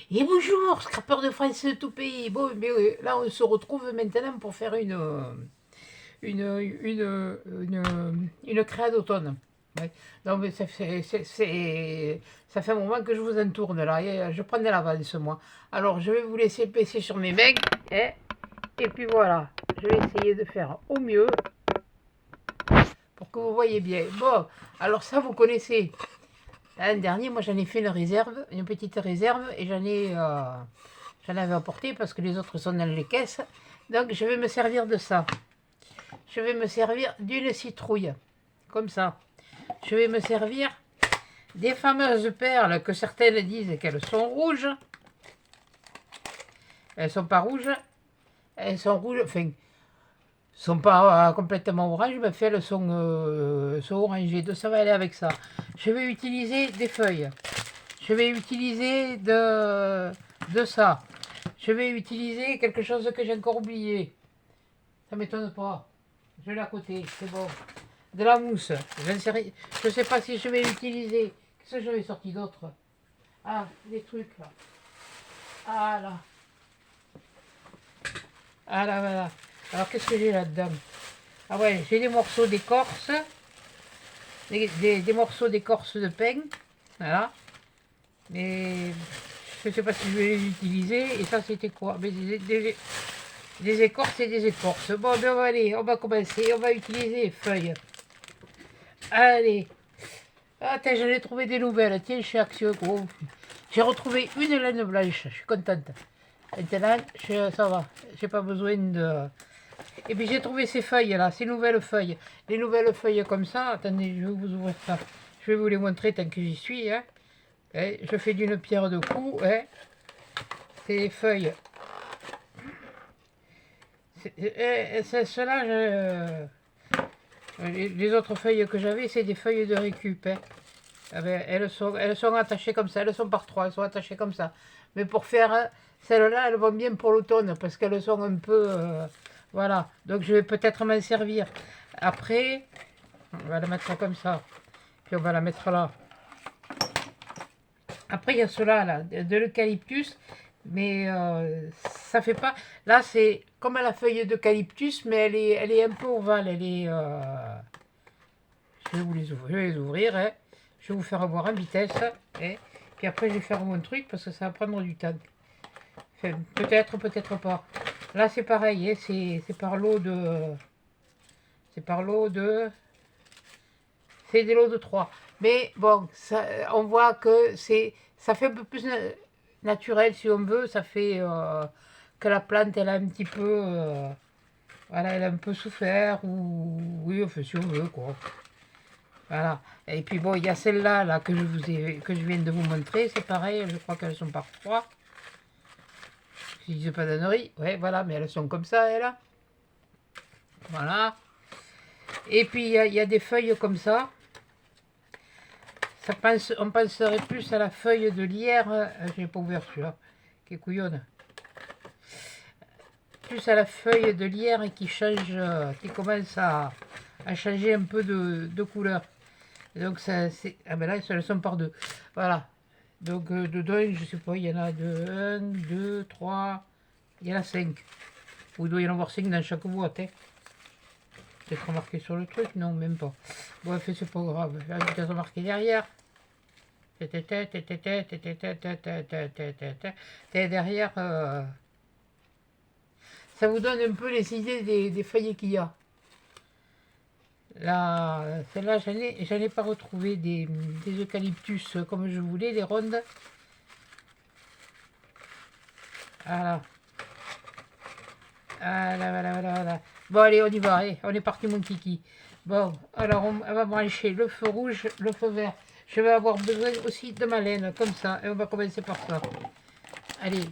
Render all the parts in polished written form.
Et bonjour, scrapeur de France de tout pays. Bon, mais là, on se retrouve maintenant pour faire une créa d'automne. Ouais. Non, mais ça fait un moment que je vous en tourne là. Et je prends de l'avance, moi. Alors, je vais vous laisser baisser sur mes mains. Et puis voilà, je vais essayer de faire au mieux pour que vous voyez bien. Bon, alors ça, vous connaissez. L'an dernier, moi, j'en ai fait une réserve, une petite réserve, et j'en avais apporté parce que les autres sont dans les caisses. Donc, je vais me servir de ça. Je vais me servir d'une citrouille, comme ça. Je vais me servir des fameuses perles que certaines disent qu'elles sont rouges. Elles sont pas rouges. Elles sont rouges, enfin, sont pas complètement orange, mais elles sont orangées. Donc, ça va aller avec ça. Je vais utiliser des feuilles. Je vais utiliser de ça. Je vais utiliser quelque chose que j'ai encore oublié. Ça m'étonne pas. Je l'ai à côté, c'est bon. De la mousse. Je ne sais pas si je vais utiliser. Qu'est-ce que j'avais sorti d'autre? Ah, des trucs là. Ah là. Ah là, voilà. Alors qu'est-ce que j'ai là-dedans? Ah ouais, j'ai des morceaux d'écorce. Des morceaux d'écorce de pain. Voilà. Mais je ne sais pas si je vais les utiliser. Et ça, c'était quoi? Mais des écorces et des écorces. Bon, ben allez, on va commencer. On va utiliser les feuilles. Allez. Ah, tiens, j'en ai trouvé des nouvelles. Tiens, chez Action. Oh. J'ai retrouvé une laine blanche. Je suis contente. Maintenant, ça va. J'ai pas besoin de... Et puis j'ai trouvé ces feuilles-là, ces nouvelles feuilles. Les nouvelles feuilles comme ça. Attendez, je vais vous ouvrir ça. Je vais vous les montrer tant que j'y suis. Hein. Je fais d'une pierre deux coups. Hein. C'est les feuilles. Ceux-là, les autres feuilles que j'avais, c'est des feuilles de récup. Hein. Ah ben, elles sont attachées comme ça, elles sont par trois, elles sont attachées comme ça. Mais pour faire celles-là, elles vont bien pour l'automne parce qu'elles sont un peu... voilà, donc je vais peut-être m'en servir. Après, on va la mettre comme ça, puis on va la mettre là. Après, il y a ceux-là, là, de l'eucalyptus, mais ça fait pas... Là, c'est comme à la feuille d'eucalyptus, mais elle est un peu ovale, elle est... Je vais je vais les ouvrir, hein. Je vais vous faire voir en vitesse, hein. Puis après, je vais faire mon truc parce que ça va prendre du temps. Enfin, peut-être, peut-être pas. Là, c'est pareil, hein. C'est par l'eau de... C'est par l'eau de... C'est des lots de 3. Mais bon, ça, on voit que ça fait un peu plus naturel si on veut. Ça fait que la plante, elle a un petit peu... voilà, elle a un peu souffert. Ou oui, enfin, si on veut, quoi. Voilà. Et puis bon, il y a celle-là là, que je viens de vous montrer. C'est pareil, je crois qu'elles sont par 3. Si je dis pas d'annerie. Ouais, voilà, mais elles sont comme ça, elles. Voilà. Et puis il y a des feuilles comme ça. On penserait plus à la feuille de lierre. J'ai pas ouvert celui-là. Qui est couillonne. Plus à la feuille de lierre qui change, qui commence à changer un peu de couleur. Et donc ça, c'est... Ah ben là, elles sont par deux. Voilà. Donc dedans, je sais pas, il y en a 1, 2, 3, il y en a 5. Ou il doit y en avoir 5 dans chaque boîte. Hein. Peut-être marqué sur le truc, non, même pas. Bref, c'est pas grave. Là, peut-être marqué derrière. Derrière, ça vous donne un peu les idées des feuilles qu'il y a. Là, celle-là, j'en ai pas retrouvé des eucalyptus comme je voulais, des rondes. Voilà. Voilà. Bon, allez, on y va, allez, on est parti, mon kiki. Bon, alors, on va brancher le feu rouge, le feu vert. Je vais avoir besoin aussi de ma laine, comme ça, et on va commencer par ça. Allez,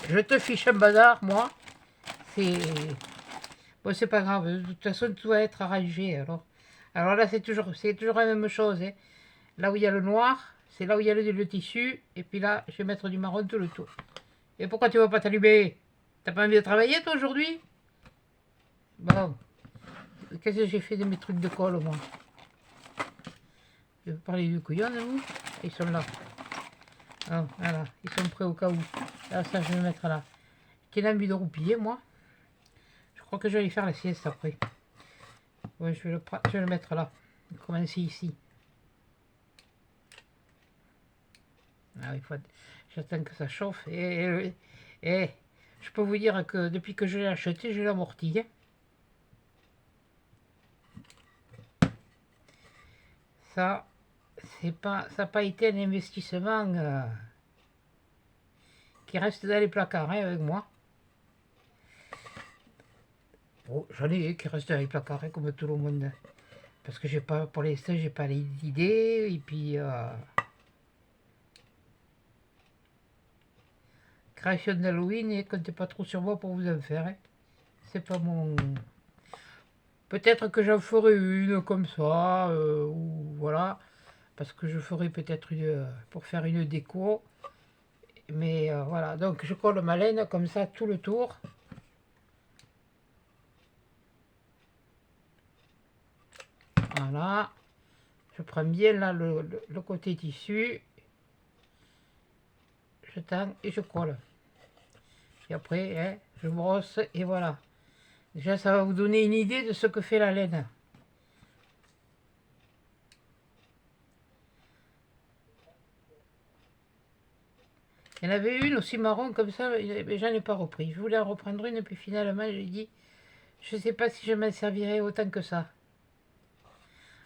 je te fiche un bazar, moi. C'est... Bon, c'est pas grave, de toute façon, tout va être arrangé, alors là, c'est toujours la même chose, hein. Là où il y a le noir, c'est là où il y a le tissu, et puis là, je vais mettre du marron tout le tour. Et pourquoi tu vas pas t'allumer? T'as pas envie de travailler, toi, aujourd'hui? Bon. Qu'est-ce que j'ai fait de mes trucs de colle, moi? Je vais parler du couillon, vous? Ils sont là. Oh, voilà, ils sont prêts au cas où. Là, ça, je vais le mettre là. J'ai envie de roupiller, moi. Je crois que je vais aller faire la sieste après. Ouais, je vais le mettre là. Commencer ici. Ah, j'attends que ça chauffe. Et je peux vous dire que depuis que je l'ai acheté, je l'ai amorti. Hein. Ça, ça n'a pas été un investissement qui reste dans les placards hein, avec moi. Bon, j'en ai qui restent dans les placards hein, comme tout le monde. Parce que j'ai pas, pour l'instant, j'ai pas d'idée. Et puis, création d'Halloween, et comptez pas trop sur moi pour vous en faire. Hein. C'est pas mon... Peut-être que j'en ferai une comme ça, ou voilà. Parce que je ferai peut-être une pour faire une déco. Mais voilà, donc je colle ma laine comme ça tout le tour. Voilà. Je prends bien là le côté tissu. Je tends et je colle. Et après, hein, je brosse et voilà. Déjà, ça va vous donner une idée de ce que fait la laine. Il y en avait une aussi marron comme ça, mais j'en ai pas repris. Je voulais en reprendre une, puis finalement, j'ai dit, je sais pas si je m'en servirai autant que ça.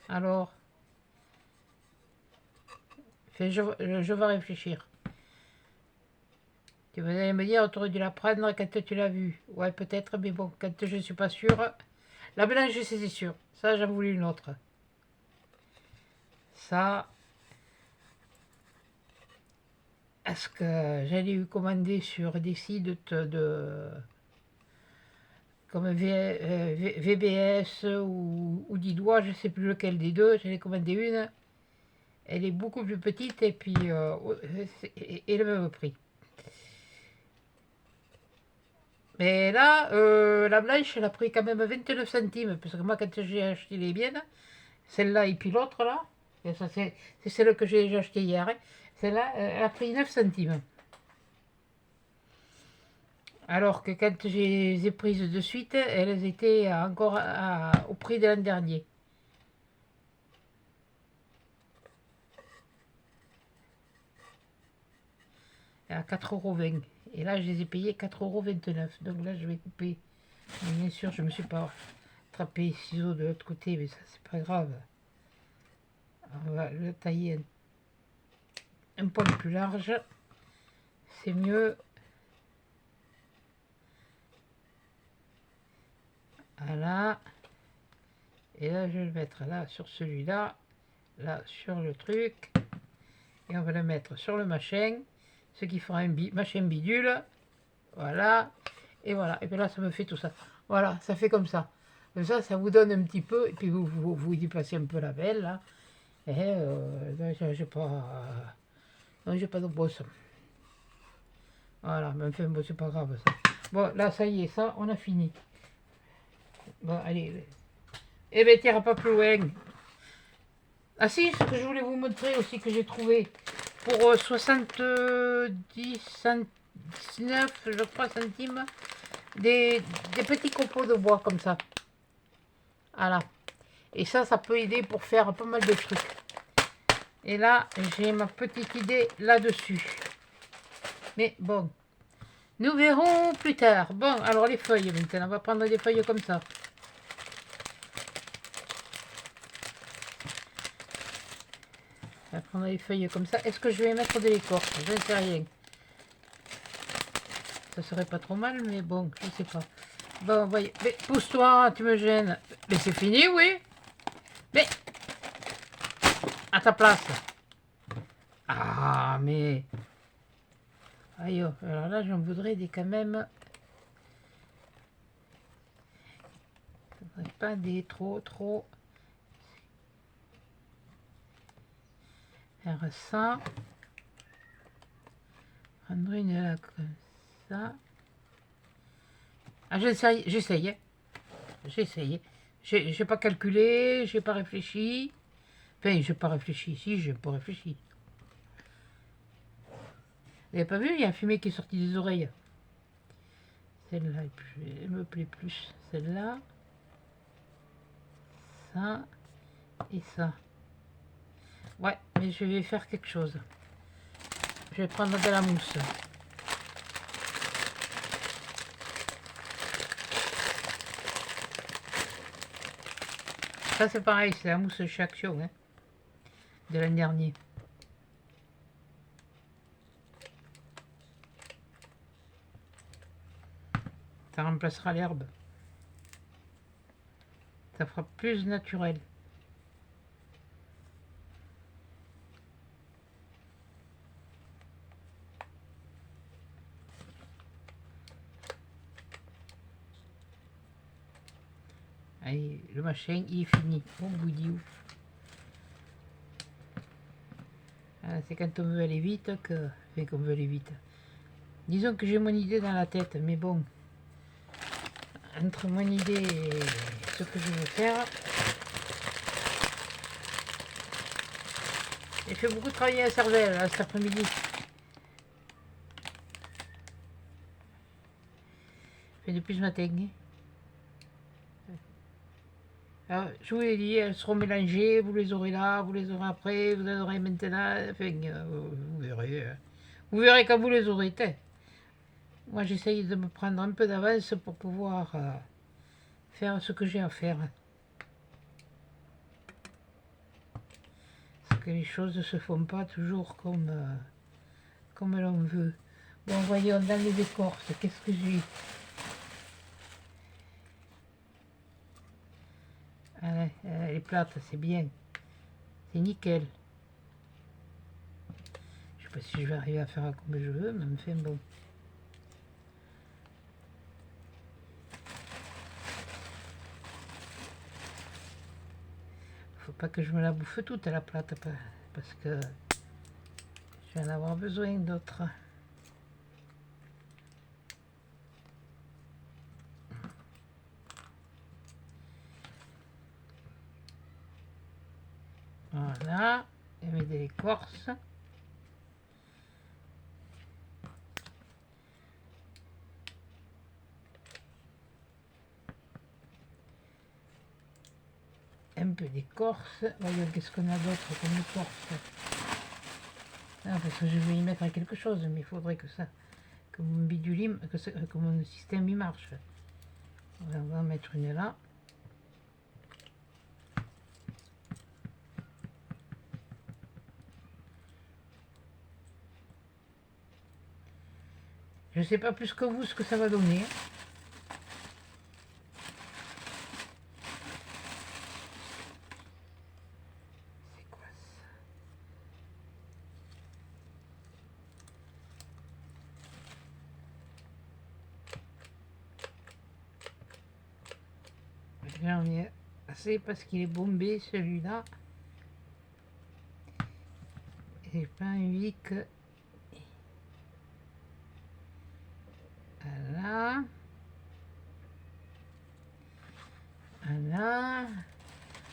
Alors, je vais réfléchir. Tu vas allez me dire, tu aurais dû la prendre quand tu l'as vue. Ouais, peut-être, mais bon, quand je ne suis pas sûre. La blanche, c'est sûr. Ça, j'en voulais une autre. Ça, est-ce que j'allais eu commander sur des sites comme VBS ou Didois, je ne sais plus lequel des deux. J'en ai commandé une. Elle est beaucoup plus petite et puis et le même prix. Mais là, la blanche, elle a pris quand même 29 centimes. Parce que moi, quand j'ai acheté les miennes, celle-là et puis l'autre là, et ça c'est celle que j'ai acheté hier. Hein. Celle-là, elle a pris 9 centimes. Alors que quand je les ai prises de suite, elles étaient encore au prix de l'an dernier. À 4,20 €. Et là, je les ai payées 4,29 €. Donc là, je vais couper. Mais bien sûr, je ne me suis pas attrapé les ciseaux de l'autre côté, mais ça, c'est pas grave. On va le tailler un poil plus large. C'est mieux. Voilà. Et là, je vais le mettre là sur celui-là. Là, sur le truc. Et on va le mettre sur le machin. Ce qui fera un machin bidule. Voilà. Et voilà. Et puis là, ça me fait tout ça. Voilà, ça fait comme ça. Comme ça vous donne un petit peu. Et puis vous y passez un peu la belle, là. Et j'ai pas... non, j'ai pas de brosse. Voilà, mais enfin, bon, c'est pas grave, ça. Bon, là, ça y est, ça, on a fini. Bon, allez. Eh bien, tire pas plus loin. Ah si, ce que je voulais vous montrer aussi que j'ai trouvé pour 79, je crois, centimes, des petits copeaux de bois comme ça. Voilà. Et ça peut aider pour faire pas mal de trucs. Et là, j'ai ma petite idée là-dessus. Mais bon, nous verrons plus tard. Bon, alors les feuilles maintenant, on va prendre des feuilles comme ça. On va prendre les feuilles comme ça. Est-ce que je vais mettre de l'écorce? Je ne sais rien. Ça serait pas trop mal, mais bon, je sais pas. Bon, voyez. Mais pousse-toi, tu me gênes. Mais c'est fini, oui. Mais à ta place. Ah, mais... Aïe, oh. Alors là, j'en voudrais des quand même... Pas des trop... Faire ça. Prendre une là comme ça. Ah, j'essaye. J'essaye. J'ai pas calculé, j'ai pas réfléchi. Enfin, j'ai pas réfléchi. Si, j'ai pas réfléchi. Vous n'avez pas vu, il y a un fumée qui est sorti des oreilles. Celle-là, elle me plaît plus. Celle-là. Ça. Et ça. Ouais, mais je vais faire quelque chose. Je vais prendre de la mousse. Ça c'est pareil, c'est la mousse chez Action, hein, de l'année dernière. Ça remplacera l'herbe. Ça fera plus naturel. Allez, le machin, il est fini. Bon boudiou. C'est quand on veut aller vite que... Enfin, qu'on veut aller vite. Disons que j'ai mon idée dans la tête, mais bon. Entre mon idée et ce que je veux faire... J'ai fait beaucoup travailler à cervelle là, cet après-midi. Fait depuis ce matin. Alors, je vous l'ai dit, elles seront mélangées, vous les aurez là, vous les aurez après, vous les aurez maintenant, enfin, vous verrez. Vous verrez quand vous les aurez été. Moi, j'essaye de me prendre un peu d'avance pour pouvoir faire ce que j'ai à faire. Parce que les choses ne se font pas toujours comme l'on veut. Bon, voyons, dans les écorces, qu'est-ce que j'ai? Elle est plate, c'est bien. C'est nickel. Je sais pas si je vais arriver à faire comme je veux, mais enfin bon. Faut pas que je me la bouffe toute à la plate, parce que je vais en avoir besoin d'autres. Voilà, et met de l'écorce. Un peu d'écorce. Voyons qu'est-ce qu'on a d'autre comme écorce. Ah, parce que je vais y mettre quelque chose, mais il faudrait que ça, que mon bidule, que mon système y marche. On va en mettre une là. Je sais pas plus que vous ce que ça va donner. C'est quoi ça? J'en ai assez parce qu'il est bombé celui-là. J'ai pas envie que... Voilà. Voilà.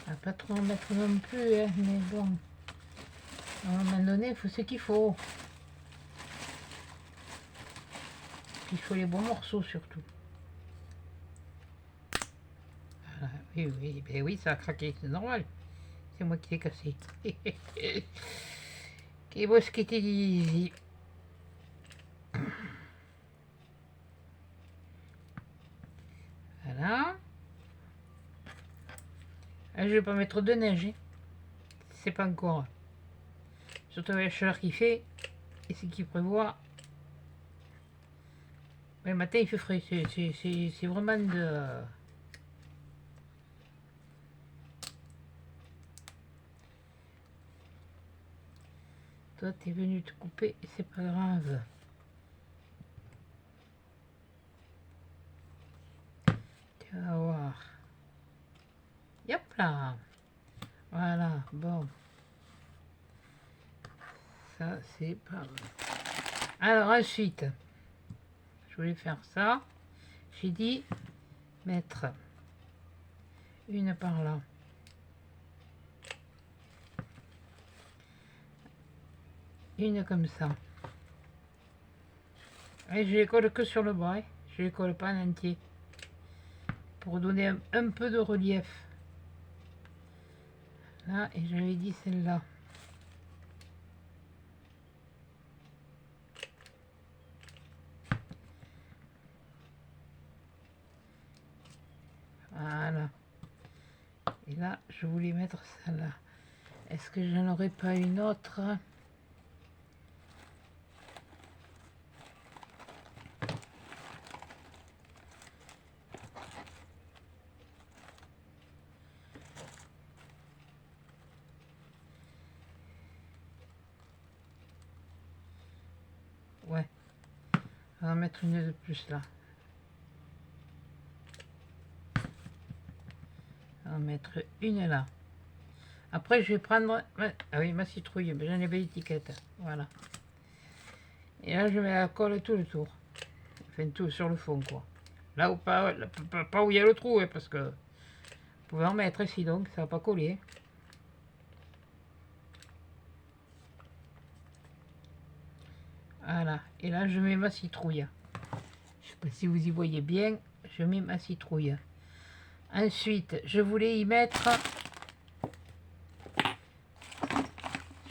On va pas trop en mettre non plus, hein, mais bon. À un moment donné, il faut ce qu'il faut. Puis il faut les bons morceaux surtout. Voilà. Oui, oui, ben oui, ça a craqué, c'est normal. C'est moi qui l'ai cassé. Qu'est beau ce qui était dit. Voilà. Ah, je vais pas mettre de neige. Hein. C'est pas encore. Surtout avec la chaleur qu'il fait et ce qu'il prévoit. Le matin il fait frais. C'est vraiment de... Toi t'es venu te couper et c'est pas grave. Tu vas voir. Yop là. Voilà, bon. Ça c'est pas mal. Alors ensuite, je voulais faire ça. J'ai dit mettre une par là. Une comme ça. Et je les colle que sur le bas, hein. Je les colle pas en entier. Pour donner un peu de relief. Là, et j'avais dit celle-là. Voilà. Et là, je voulais mettre celle-là. Est-ce que j'en aurais pas une autre? Ouais. On va en mettre une de plus là. On va en mettre une là. Après, je vais prendre... Ah oui, ma citrouille. Mais j'en ai pas l'étiquette. Voilà. Et là, je mets la colle tout le tour. Enfin, tout sur le fond, quoi. Là où pas, pas où il y a le trou, hein, parce que... Vous pouvez en mettre ici, donc ça va pas coller. Voilà. Et là, je mets ma citrouille. Je sais pas si vous y voyez bien. Je mets ma citrouille. Ensuite, je voulais y mettre...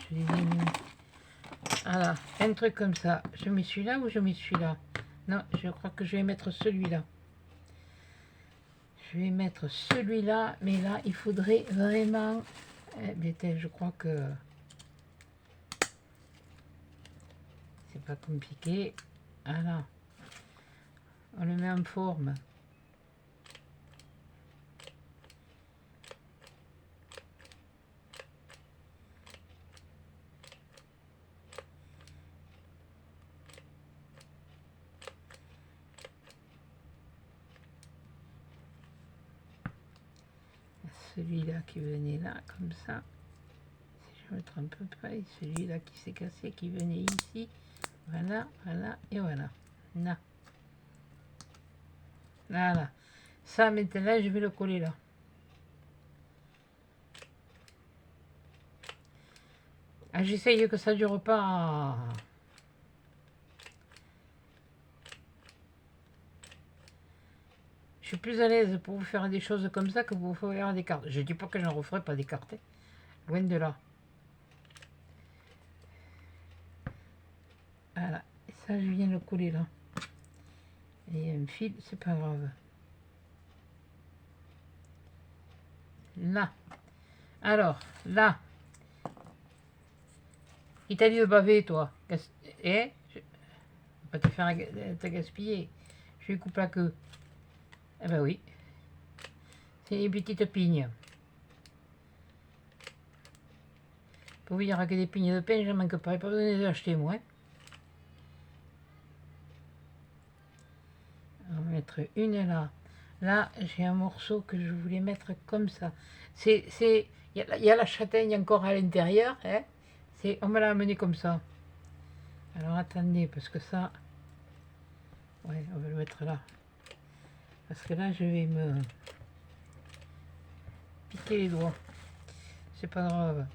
Je les ai mis... Voilà, un truc comme ça. Je mets celui-là ou je mets celui-là? Non, je crois que je vais mettre celui-là. Je vais mettre celui-là, mais là, il faudrait vraiment... je crois que... C'est pas compliqué. Voilà. On le met en forme. Celui-là qui venait là, comme ça. Si je me trompe pas, et celui-là qui s'est cassé, qui venait ici. Voilà, voilà, et voilà. Là. Voilà. Ça, maintenant, je vais le coller là. Ah, j'essaye que ça dure pas. Je suis plus à l'aise pour vous faire des choses comme ça que pour vous faire des cartes. Je dis pas que j'en referai pas des cartes. Hein. Loin de là. Voilà. Et ça, je viens le coller là. Et un fil, c'est pas grave. Là. Alors, là. Il t'a dit de baver, toi. Eh, je vais pas te faire te gaspiller. Je lui coupe la queue. Eh ben oui. C'est des petites pignes. Pour vous dire que des pignes de pain, je manque pas. Pas besoin de les acheter, moi. On va mettre une là. Là, j'ai un morceau que je voulais mettre comme ça. Il y a la châtaigne encore à l'intérieur. Hein. On me l'a amené comme ça. Alors attendez, parce que ça... Ouais, on va le mettre là. Parce que là, je vais me piquer les doigts. C'est pas grave.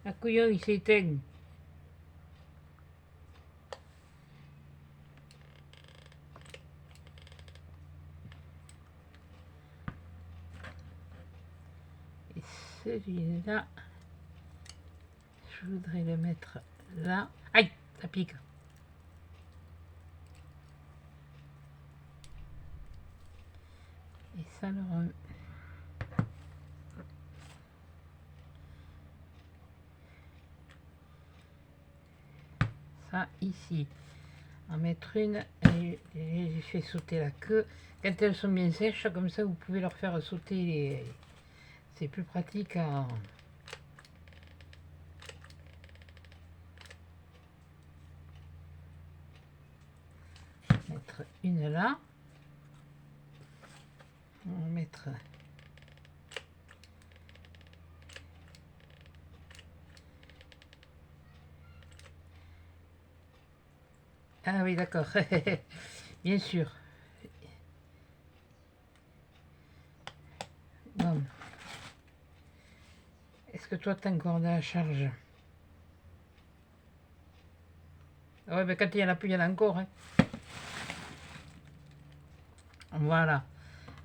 La couillon, il s'éteint. Et celui-là, je voudrais le mettre là. Aïe, ça pique. Et ça, ça ici. En mettre une, et j'ai fait sauter la queue. Quand elles sont bien sèches, comme ça, vous pouvez leur faire sauter les... C'est plus pratique à... Mettre une là. On va mettre... Ah oui, d'accord. Bien sûr. Est-ce que toi, t'as encore de la charge? Ouais, mais quand il y en a plus, il y en a encore. Hein. Voilà.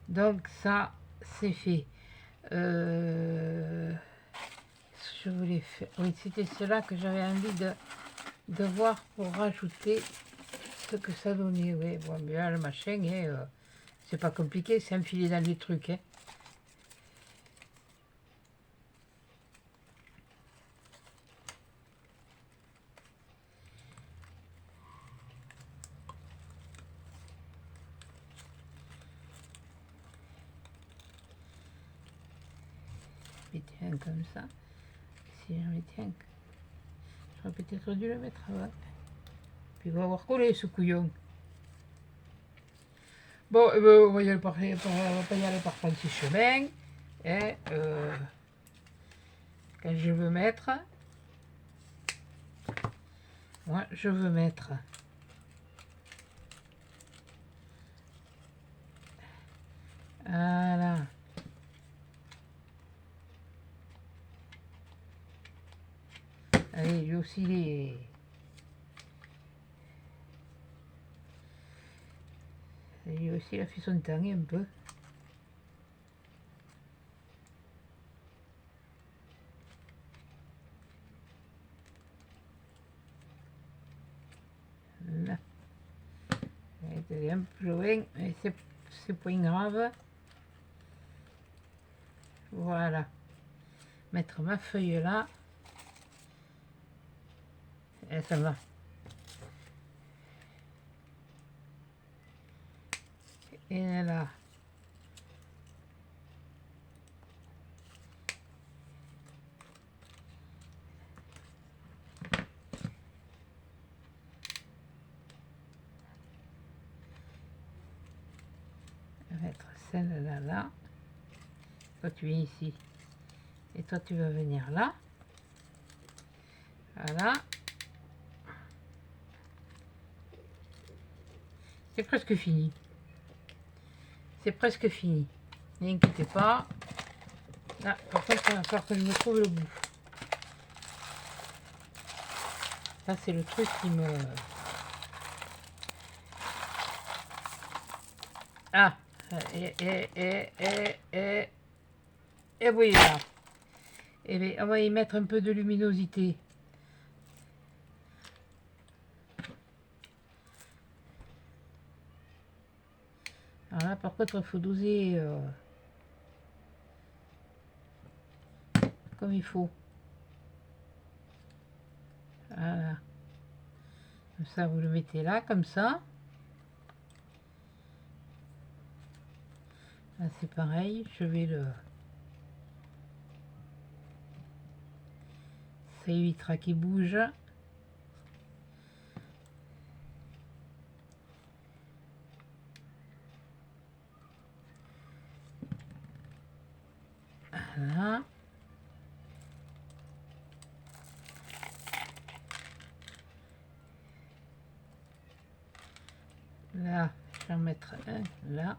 Donc ça, c'est fait. Je voulais faire... Oui, c'était cela que j'avais envie de voir pour rajouter ce que ça donnait. Oui, bon, mais là, le machin, c'est pas compliqué, c'est enfiler dans les trucs. Hein. Et tiens, comme ça. Si j'en tiens, j'aurais peut-être dû le mettre avant. Puis il va avoir collé ce couillon. Bon, on va y aller par, on va pas y aller par 36 chemins. Et quand je veux mettre, moi je veux mettre. Voilà. Allez, lui aussi lui aussi il a fait son temps un peu. Là. Il est un peu loin, mais c'est pas grave. Voilà. Mettre ma feuille là. Et ça va. Et là. Mettre celle-là là. Toi tu es ici. Et toi tu vas venir là. Voilà. C'est presque fini. C'est presque fini. N'inquiétez pas. Là, par contre, il va falloir que je me trouve le bout. Ça, c'est le truc qui me... Ah, et oui, là. Et bien, on va y mettre un peu de luminosité. Alors là, par contre, il faut doser comme il faut. Voilà. Comme ça, vous le mettez là, comme ça. Là, c'est pareil. Je vais le... Ça évitera qu'il bouge. Voilà. Là, je vais en mettre un là.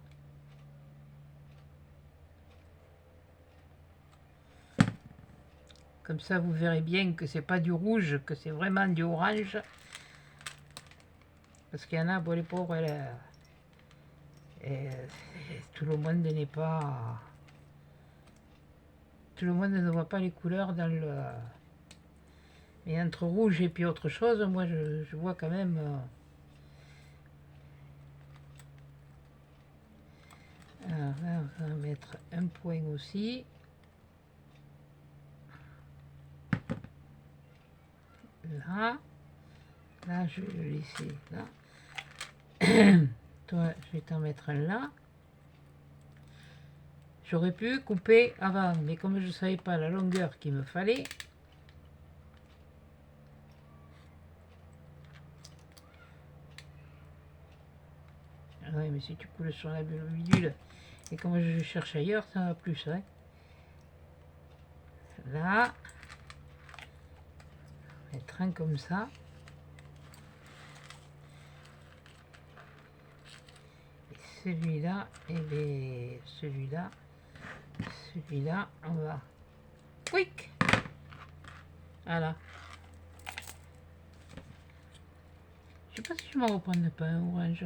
Comme ça, vous verrez bien que c'est pas du rouge, que c'est vraiment du orange. Parce qu'il y en a, bon, les pauvres, tout le monde n'est pas... Tout le monde ne voit pas les couleurs dans le... Mais entre rouge et puis autre chose, moi, je vois quand même... Alors là, on va mettre un point aussi. Là. Là, je vais le laisser là. Toi, je vais t'en mettre un là. J'aurais pu couper avant, mais comme je ne savais pas la longueur qu'il me fallait, ah ouais, mais si tu coules sur la bidule, et comme je cherche ailleurs, ça va plus, hein. Là, mettre un comme ça. Et celui-là, et bien celui-là, celui-là, on va... Quick. Voilà. Je sais pas si je m'en reprends pas un orange.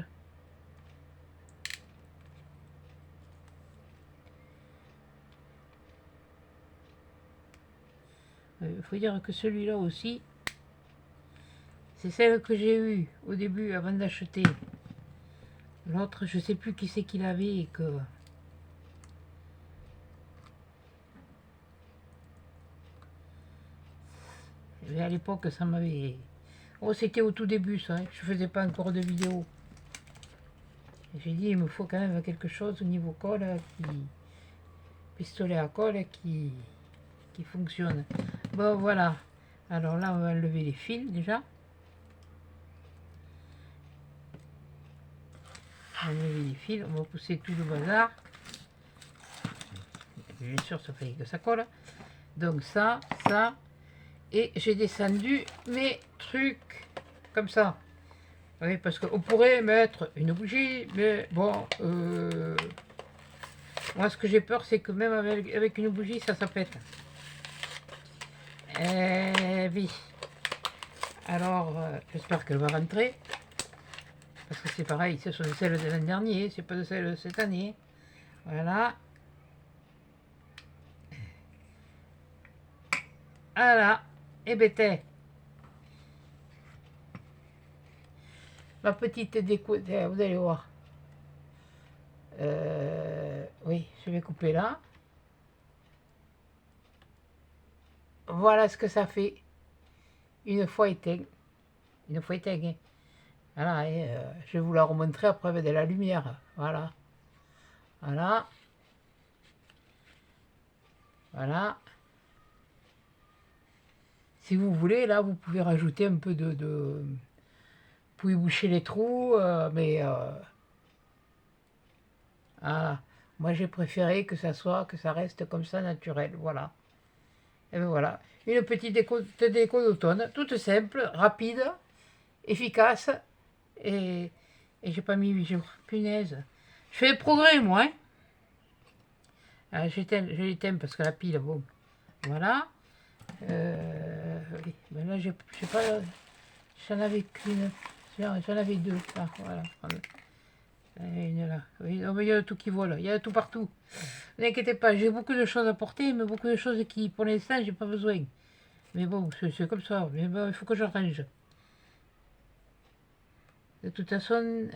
Il faut dire que celui-là aussi, c'est celle que j'ai eue au début avant d'acheter. L'autre, je sais plus qui c'est qu'il avait et que... Et à l'époque, ça m'avait... Oh, c'était au tout début, ça. Hein. Je faisais pas encore de vidéo. J'ai dit, il me faut quand même quelque chose au niveau colle, qui... pistolet à colle, qui fonctionne. Bon, voilà. Alors là, on va enlever les fils, déjà. On va enlever les fils, on va pousser tout le bazar. Bien sûr, ça fait que ça colle. Donc ça, ça... Et j'ai descendu mes trucs comme ça. Oui, parce qu'on pourrait mettre une bougie, mais bon, moi ce que j'ai peur, c'est que même avec une bougie, ça pète. Oui. Alors, j'espère qu'elle va rentrer. Parce que c'est pareil, ce sont celles de l'an dernier, c'est pas de celles de cette année. Voilà. Voilà. Et bêtez. Ma petite déco, vous allez voir. Oui, je vais couper là. Voilà ce que ça fait une fois éteint. Une fois éteint. Hein. Voilà, et, je vais vous la remontrer après avec de la lumière. Voilà. Voilà. Voilà. Si vous voulez, là, vous pouvez rajouter un peu de... Vous pouvez boucher les trous, mais... Voilà. Moi, j'ai préféré que ça reste comme ça, naturel. Voilà. Et bien voilà. Une petite déco d'automne, toute simple, rapide, efficace. Et j'ai pas mis 8 jours. Punaise. Je fais des progrès, moi. Hein. Je l'éteins parce que la pile, bon. Voilà. Oui. Ben là, j'ai pas... J'en avais qu'une. J'en avais deux. Ah, voilà. Une là. Oui, il y a tout qui vole. Il y a tout partout. Ne vous inquiétez pas. J'ai beaucoup de choses à porter, mais beaucoup de choses qui, pour l'instant, j'ai pas besoin. Mais bon, c'est comme ça. Mais bon, il faut que je range. De toute façon,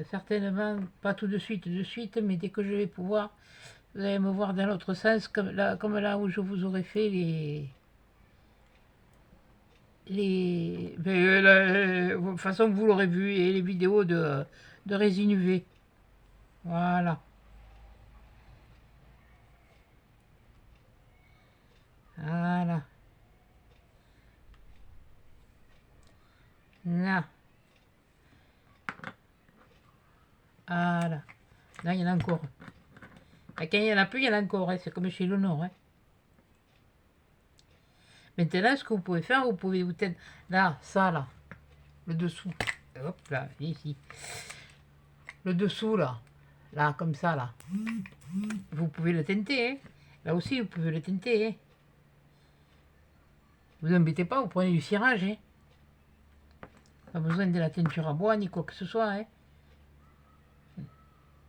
certainement, pas tout de suite, mais dès que je vais pouvoir, vous allez me voir dans l'autre sens, comme là où je vous aurais fait de toute façon, vous l'aurez vu, et les vidéos de résine UV. Voilà. Voilà. Là. Voilà. Là, il y en a encore. Et quand il n'y en a plus, il y en a encore. Hein. C'est comme chez le Nord. Hein. Maintenant, ce que vous pouvez faire, vous pouvez vous teindre. Là, ça, là. Le dessous. Hop, là, ici. Le dessous, là. Là, comme ça, là. Vous pouvez le teinter. Hein. Là aussi, vous pouvez le teinter. Hein. Vous embêtez pas, vous prenez du cirage. Hein. Pas besoin de la teinture à bois, ni quoi que ce soit. Hein.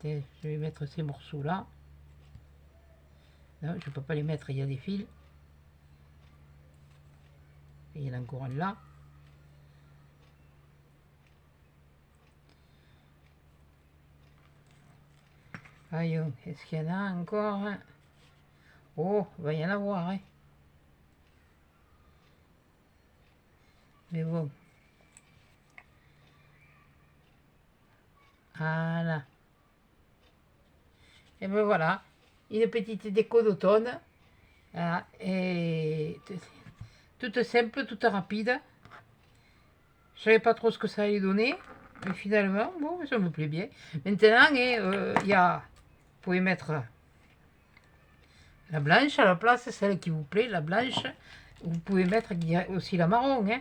Je vais mettre ces morceaux là. Non, je ne peux pas les mettre, il y a des fils. Et il y en a encore un là. Voyons, est-ce qu'il y en a encore? Oh, il va y en avoir. Hein. Mais bon. Voilà. Et ben voilà, une petite déco d'automne. Voilà. Et toute simple, toute rapide. Je savais pas trop ce que ça allait donner. Mais finalement, bon, ça me plaît bien. Maintenant, il y a... Vous pouvez mettre la blanche à la place, celle qui vous plaît, la blanche. Vous pouvez mettre aussi la marron. Hein.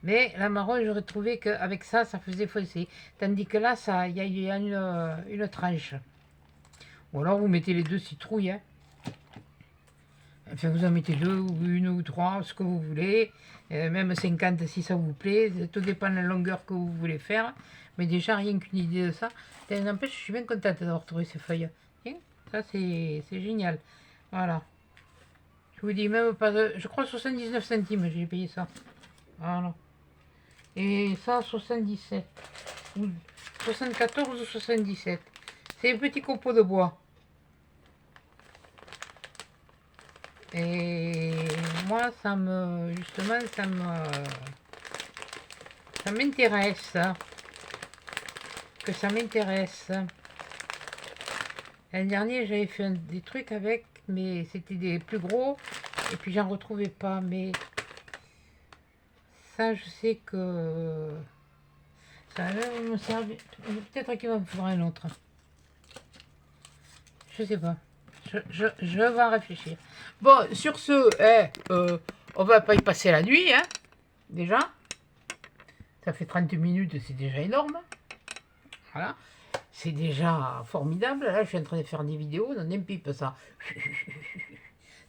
Mais la marron, j'aurais trouvé qu'avec ça, ça faisait foncé. Tandis que là, il y a une tranche. Ou alors vous mettez les deux citrouilles. Hein. Enfin, vous en mettez 2 ou 1 ou 3, ce que vous voulez. Même 50 si ça vous plaît. Tout dépend de la longueur que vous voulez faire. Mais déjà, rien qu'une idée de ça. N'empêche, je suis bien contente d'avoir trouvé ces feuilles. Tiens, ça, c'est génial. Voilà. Je vous dis même pas... je crois 79 centimes, j'ai payé ça. Voilà. Et ça, 77. Ou 74 ou 77. C'est un petit copeau de bois. Et moi, justement, ça m'intéresse. Que ça m'intéresse. L'année dernière, j'avais fait des trucs avec, mais c'était des plus gros. Et puis, j'en retrouvais pas. Mais ça, je sais que ça va me servir. Peut-être qu'il va me faire un autre. Je sais pas. Je vais en réfléchir. Bon, sur ce, on va pas y passer la nuit, hein, déjà. Ça fait 30 minutes, c'est déjà énorme. Voilà. C'est déjà formidable. Là, je suis en train de faire des vidéos. On aime pipe, ça.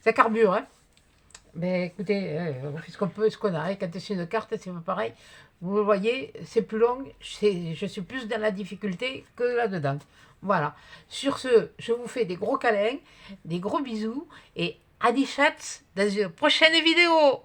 Ça carbure, hein. Mais écoutez, on fait ce qu'on peut, ce qu'on a. Et quand c'est une carte, c'est pas pareil. Vous le voyez, c'est plus long. Je suis plus dans la difficulté que là-dedans. Voilà. Sur ce, je vous fais des gros câlins, des gros bisous. Et à des chats dans une prochaine vidéo.